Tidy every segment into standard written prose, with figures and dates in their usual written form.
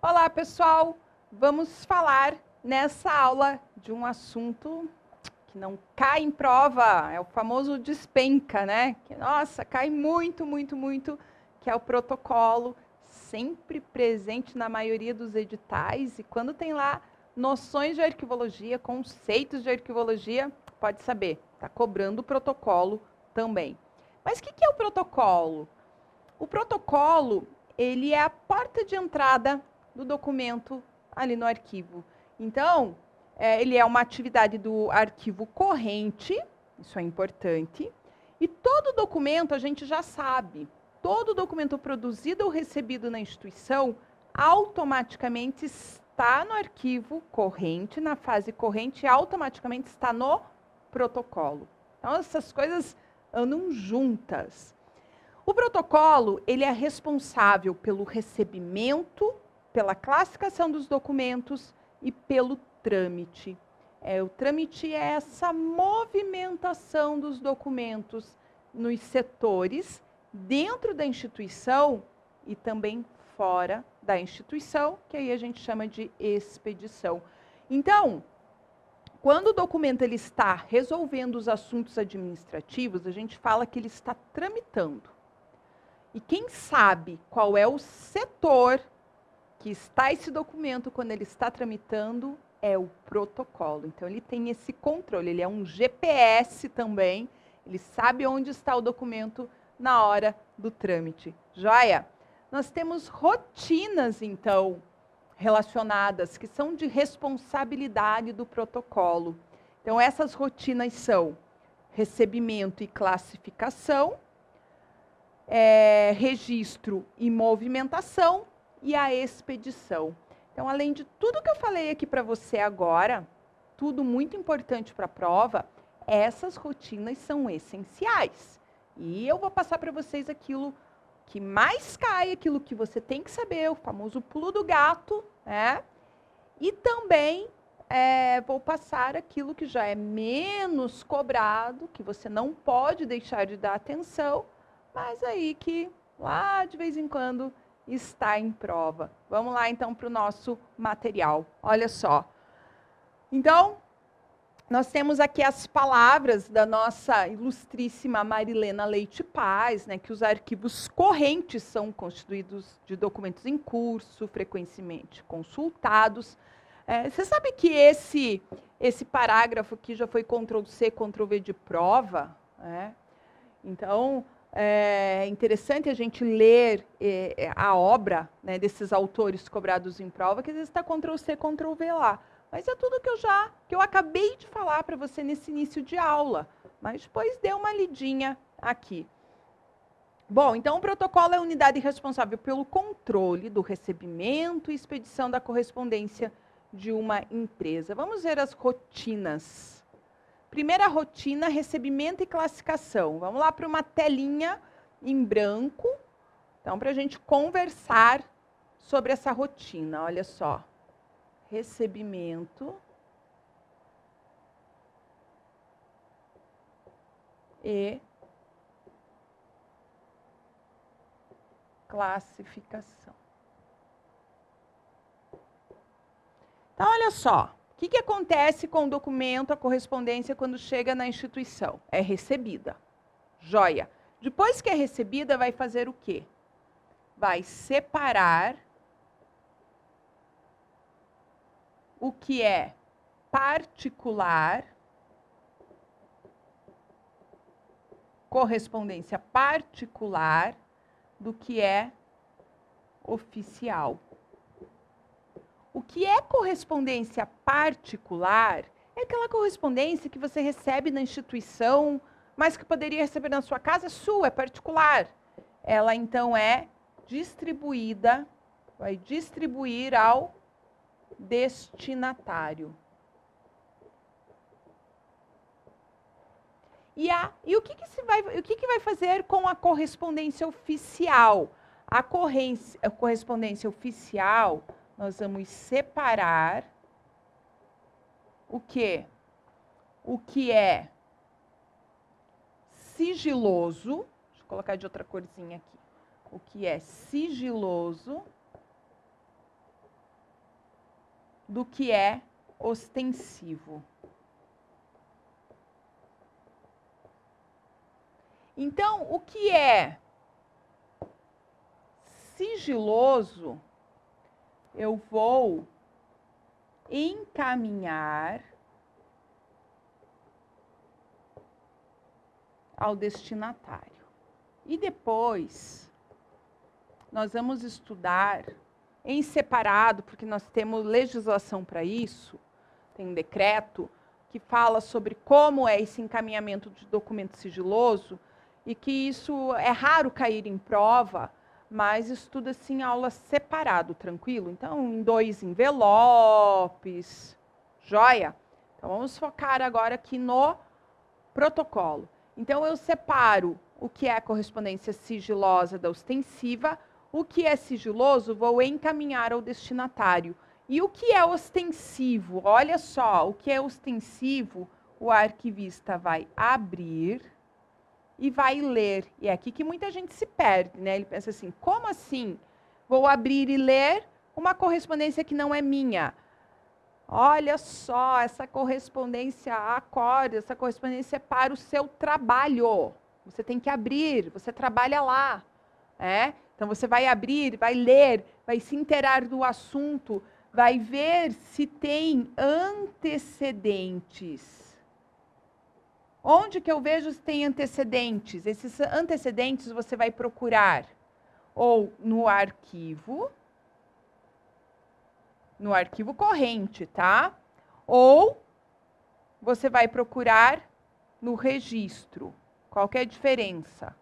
Olá, pessoal! Vamos falar nessa aula de um assunto que não cai em prova, é o famoso despenca, né? Que, nossa, cai muito, muito, muito, que é o protocolo, sempre presente na maioria dos editais, e quando tem lá noções de arquivologia, conceitos de arquivologia, pode saber, está cobrando o protocolo também. Mas o que é o protocolo? O protocolo, ele é a porta de entrada do documento ali no arquivo. Então, ele é uma atividade do arquivo corrente, isso é importante, e todo documento, a gente já sabe, todo documento produzido ou recebido na instituição, automaticamente está no arquivo corrente, na fase corrente, e automaticamente está no protocolo. Então, essas coisas andam juntas. O protocolo, ele é responsável pelo recebimento, pela classificação dos documentos e pelo trâmite. O trâmite é essa movimentação dos documentos nos setores, dentro da instituição e também fora da instituição, que aí a gente chama de expedição. Então, quando o documento ele está resolvendo os assuntos administrativos, a gente fala que ele está tramitando. E quem sabe qual é o setor que está esse documento quando ele está tramitando é o protocolo. Então, ele tem esse controle, ele é um GPS também, ele sabe onde está o documento na hora do trâmite. Joia? Nós temos rotinas, então, relacionadas, que são de responsabilidade do protocolo. Então, essas rotinas são recebimento e classificação, registro e movimentação e a expedição. Então, além de tudo que eu falei aqui para você agora, tudo muito importante para a prova, essas rotinas são essenciais. E eu vou passar para vocês aquilo que mais cai, aquilo que você tem que saber, o famoso pulo do gato, né? E também vou passar aquilo que já é menos cobrado, que você não pode deixar de dar atenção, mas aí que lá de vez em quando está em prova. Vamos lá então para o nosso material. Olha só. Então, nós temos aqui as palavras da nossa ilustríssima Marilena Leite Paz, né, que os arquivos correntes são constituídos de documentos em curso, frequentemente consultados. Você sabe que esse parágrafo aqui já foi Ctrl+C, Ctrl+V de prova, né? Então, é interessante a gente ler a obra, né, desses autores cobrados em prova, que às vezes está Ctrl+C, Ctrl+V lá. Mas é tudo que eu acabei de falar para você nesse início de aula. Mas depois dê uma lidinha aqui. Bom, então o protocolo é a unidade responsável pelo controle do recebimento e expedição da correspondência de uma empresa. Vamos ver as rotinas. Primeira rotina, recebimento e classificação. Vamos lá para uma telinha em branco. Então, para a gente conversar sobre essa rotina. Olha só. Recebimento e classificação. Então, olha só. O que acontece com o documento, a correspondência, quando chega na instituição? É recebida. Joia. Depois que é recebida, vai fazer o quê? Vai separar o que é particular, correspondência particular, do que é oficial. O que é correspondência particular é aquela correspondência que você recebe na instituição, mas que poderia receber na sua casa, é sua, é particular. Ela, então, é distribuída, vai distribuir ao destinatário. E o que vai fazer com a correspondência oficial? A correspondência oficial, nós vamos separar o quê? O que é sigiloso, deixa eu colocar de outra corzinha aqui. O que é sigiloso do que é ostensivo. Então, o que é sigiloso, eu vou encaminhar ao destinatário. E depois, nós vamos estudar em separado, porque nós temos legislação para isso, tem um decreto que fala sobre como é esse encaminhamento de documento sigiloso, e que isso é raro cair em prova, mas estuda-se em aula separado, tranquilo? Então, em 2 envelopes, joia? Então, vamos focar agora aqui no protocolo. Então, eu separo o que é a correspondência sigilosa da ostensiva, o que é sigiloso, vou encaminhar ao destinatário. E o que é ostensivo? Olha só, o que é ostensivo, o arquivista vai abrir e vai ler. E é aqui que muita gente se perde, né? Ele pensa assim, como assim? Vou abrir e ler uma correspondência que não é minha. Olha só, essa correspondência, acorde, essa correspondência é para o seu trabalho. Você tem que abrir, você trabalha lá. Então, você vai abrir, vai ler, vai se inteirar do assunto, vai ver se tem antecedentes. Onde que eu vejo se tem antecedentes? Esses antecedentes você vai procurar ou no arquivo corrente, tá? Ou você vai procurar no registro. Qual que é a diferença?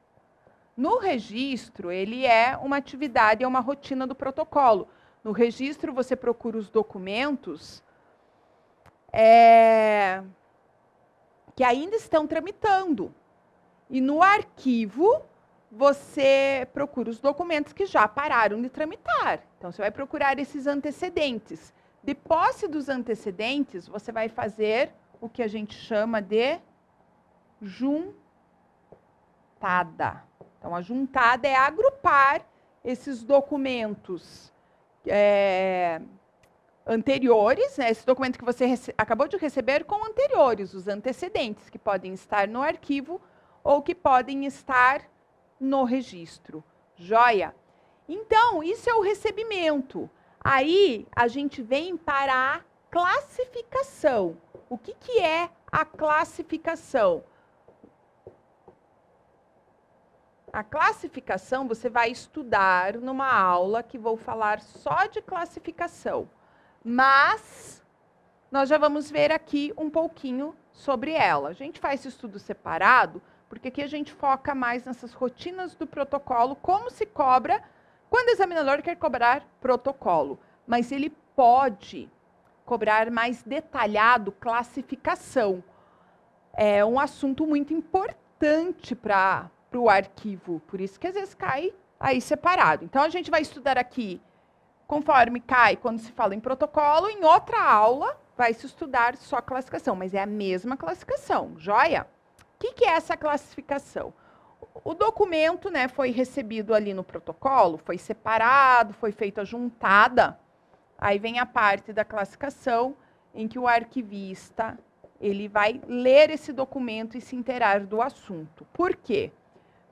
No registro, ele é uma atividade, é uma rotina do protocolo. No registro, você procura os documentos que ainda estão tramitando. E no arquivo, você procura os documentos que já pararam de tramitar. Então, você vai procurar esses antecedentes. De posse dos antecedentes, você vai fazer o que a gente chama de juntada. Então, a juntada é agrupar esses documentos anteriores, né, esse documento que você acabou de receber com anteriores, os antecedentes, que podem estar no arquivo ou que podem estar no registro. Joia? Então, isso é o recebimento. Aí, a gente vem para a classificação. O que que é a classificação? A classificação você vai estudar numa aula que vou falar só de classificação. Mas nós já vamos ver aqui um pouquinho sobre ela. A gente faz esse estudo separado, porque aqui a gente foca mais nessas rotinas do protocolo, como se cobra quando o examinador quer cobrar protocolo. Mas ele pode cobrar mais detalhado classificação. É um assunto muito importante para o arquivo, por isso que às vezes cai aí separado. Então, a gente vai estudar aqui, conforme cai, quando se fala em protocolo, em outra aula vai se estudar só classificação, mas é a mesma classificação, joia? O que é essa classificação? O documento, né, foi recebido ali no protocolo, foi separado, foi feita a juntada, aí vem a parte da classificação, em que o arquivista, ele vai ler esse documento e se inteirar do assunto. Por quê?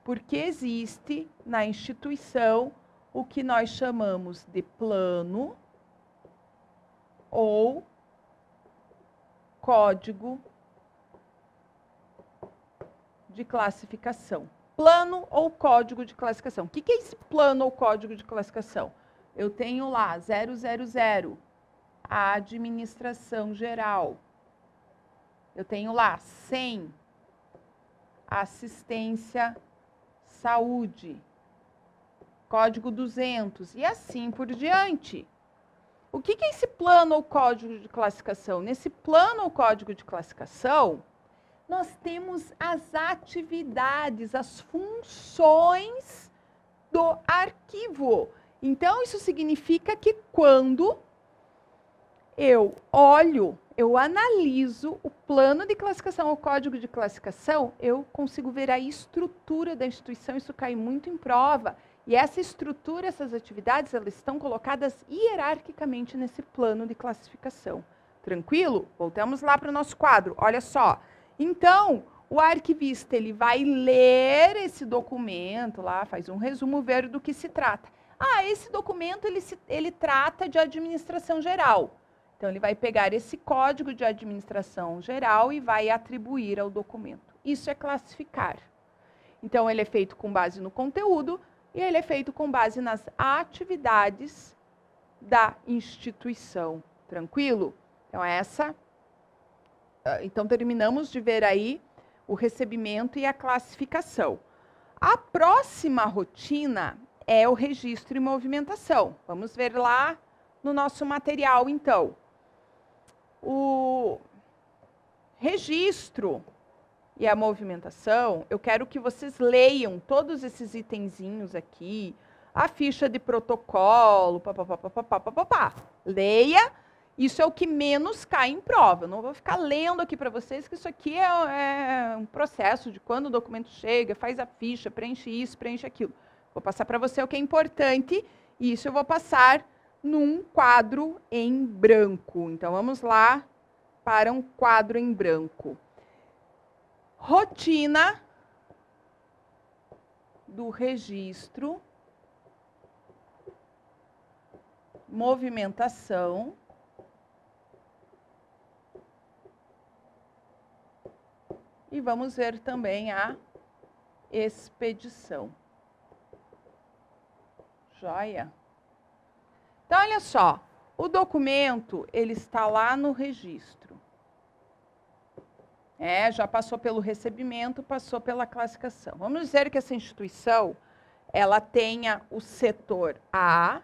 Porque existe na instituição o que nós chamamos de plano ou código de classificação. Plano ou código de classificação. O que é esse plano ou código de classificação? Eu tenho lá 000, a administração geral. Eu tenho lá 100, assistência saúde, código 200 e assim por diante. O que é esse plano ou código de classificação? Nesse plano ou código de classificação, nós temos as atividades, as funções do arquivo. Então, isso significa que quando eu olho, eu analiso o plano de classificação, o código de classificação, eu consigo ver a estrutura da instituição, isso cai muito em prova. E essa estrutura, essas atividades, elas estão colocadas hierarquicamente nesse plano de classificação. Tranquilo? Voltamos lá para o nosso quadro. Olha só. Então, o arquivista ele vai ler esse documento lá, faz um resumo, ver do que se trata. Ah, esse documento ele trata de administração geral. Então, ele vai pegar esse código de administração geral e vai atribuir ao documento. Isso é classificar. Então, ele é feito com base no conteúdo e ele é feito com base nas atividades da instituição. Tranquilo? Então, terminamos de ver aí o recebimento e a classificação. A próxima rotina é o registro e movimentação. Vamos ver lá no nosso material, então. O registro e a movimentação, eu quero que vocês leiam todos esses itenzinhos aqui, a ficha de protocolo, leia, isso é o que menos cai em prova. Eu não vou ficar lendo aqui para vocês, que isso aqui é um processo de quando o documento chega, faz a ficha, preenche isso, preenche aquilo. Vou passar para você o que é importante, e isso eu vou passar num quadro em branco. Então, vamos lá para um quadro em branco. Rotina do registro, movimentação e vamos ver também a expedição. Joia? Então, olha só, o documento, ele está lá no registro. Já passou pelo recebimento, passou pela classificação. Vamos dizer que essa instituição, ela tenha o setor A,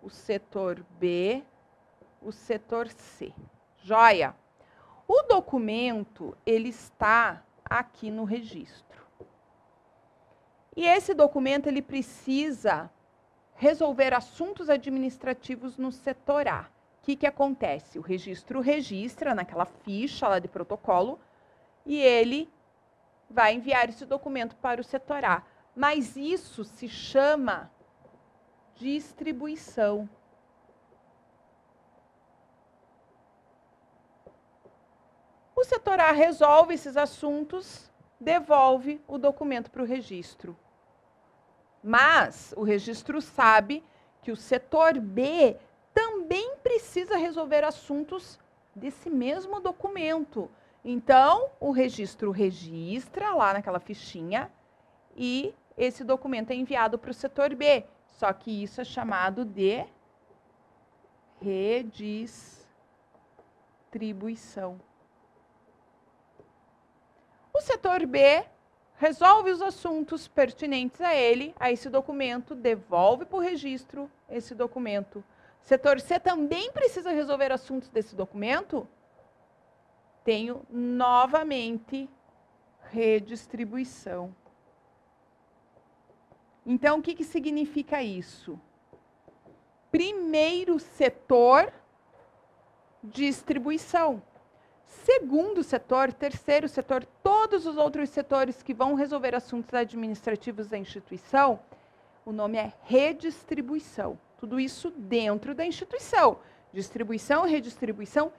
o setor B, o setor C. Joia? O documento, ele está aqui no registro. E esse documento, ele precisa resolver assuntos administrativos no setor A. O que acontece? O registro registra naquela ficha lá de protocolo e ele vai enviar esse documento para o setor A. Mas isso se chama distribuição. O setor A resolve esses assuntos, devolve o documento para o registro. Mas o registro sabe que o setor B também precisa resolver assuntos desse mesmo documento. Então, o registro registra lá naquela fichinha e esse documento é enviado para o setor B. Só que isso é chamado de redistribuição. O setor B resolve os assuntos pertinentes a ele, a esse documento, devolve para o registro esse documento. Setor C também precisa resolver assuntos desse documento? Tenho novamente redistribuição. Então, o que significa isso? Primeiro setor, distribuição. Segundo setor, terceiro setor, todos os outros setores que vão resolver assuntos administrativos da instituição, o nome é redistribuição. Tudo isso dentro da instituição. Distribuição, redistribuição,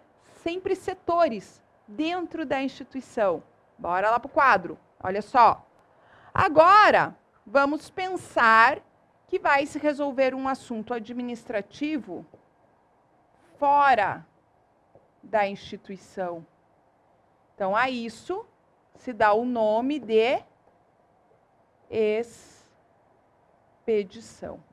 sempre setores dentro da instituição. Bora lá para o quadro. Olha só. Agora, vamos pensar que vai se resolver um assunto administrativo fora da instituição. Então, a isso se dá o nome de expedição.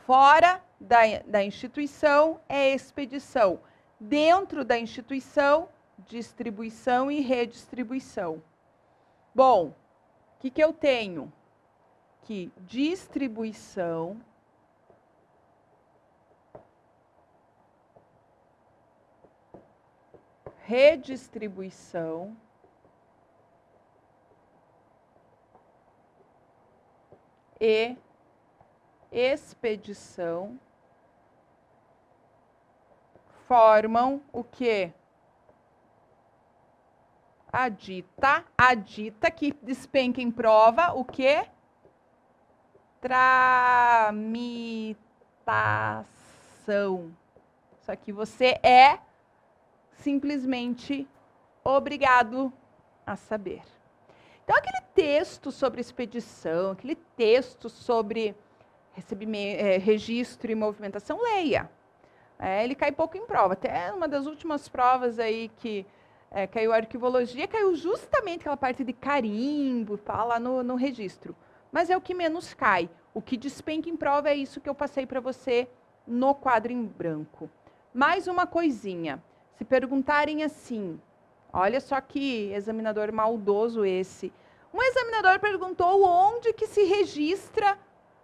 Fora da instituição é expedição. Dentro da instituição, distribuição e redistribuição. Bom, o que eu tenho? Que distribuição redistribuição e expedição formam o quê? Adita, que despenca em prova, o quê? Tramitação. Isso aqui você é simplesmente obrigado a saber. Então, aquele texto sobre expedição, aquele texto sobre registro e movimentação, leia. Ele cai pouco em prova. Até uma das últimas provas aí que caiu a arquivologia, caiu justamente aquela parte de carimbo, tá lá no registro. Mas é o que menos cai. O que despenca em prova é isso que eu passei para você no quadro em branco. Mais uma coisinha. Se perguntarem assim, olha só que examinador maldoso esse. Um examinador perguntou onde que se registra,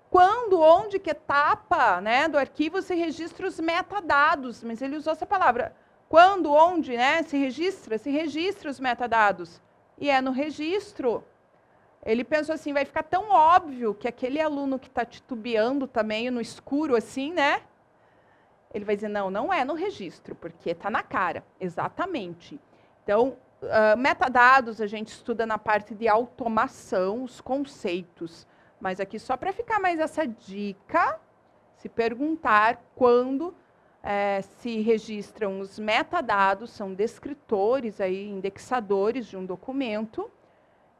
quando, onde, que etapa, né, do arquivo se registra os metadados. Mas ele usou essa palavra. Quando, onde, né, se registra os metadados. E é no registro. Ele pensou assim, vai ficar tão óbvio que aquele aluno que está titubeando também no escuro assim, né? Ele vai dizer, não, não é no registro, porque está na cara. Exatamente. Então, metadados a gente estuda na parte de automação, os conceitos. Mas aqui só para ficar mais essa dica, se perguntar quando se registram os metadados, são descritores, aí, indexadores de um documento,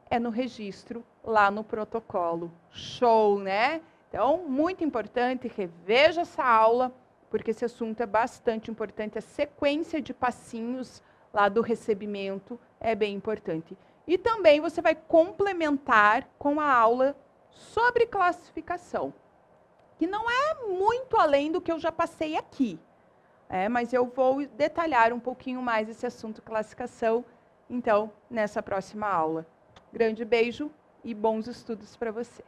é no registro, lá no protocolo. Show, né? Então, muito importante, reveja essa aula, porque esse assunto é bastante importante. A sequência de passinhos lá do recebimento é bem importante. E também você vai complementar com a aula sobre classificação, que não é muito além do que eu já passei aqui. Mas eu vou detalhar um pouquinho mais esse assunto classificação, então, nessa próxima aula. Grande beijo e bons estudos para você.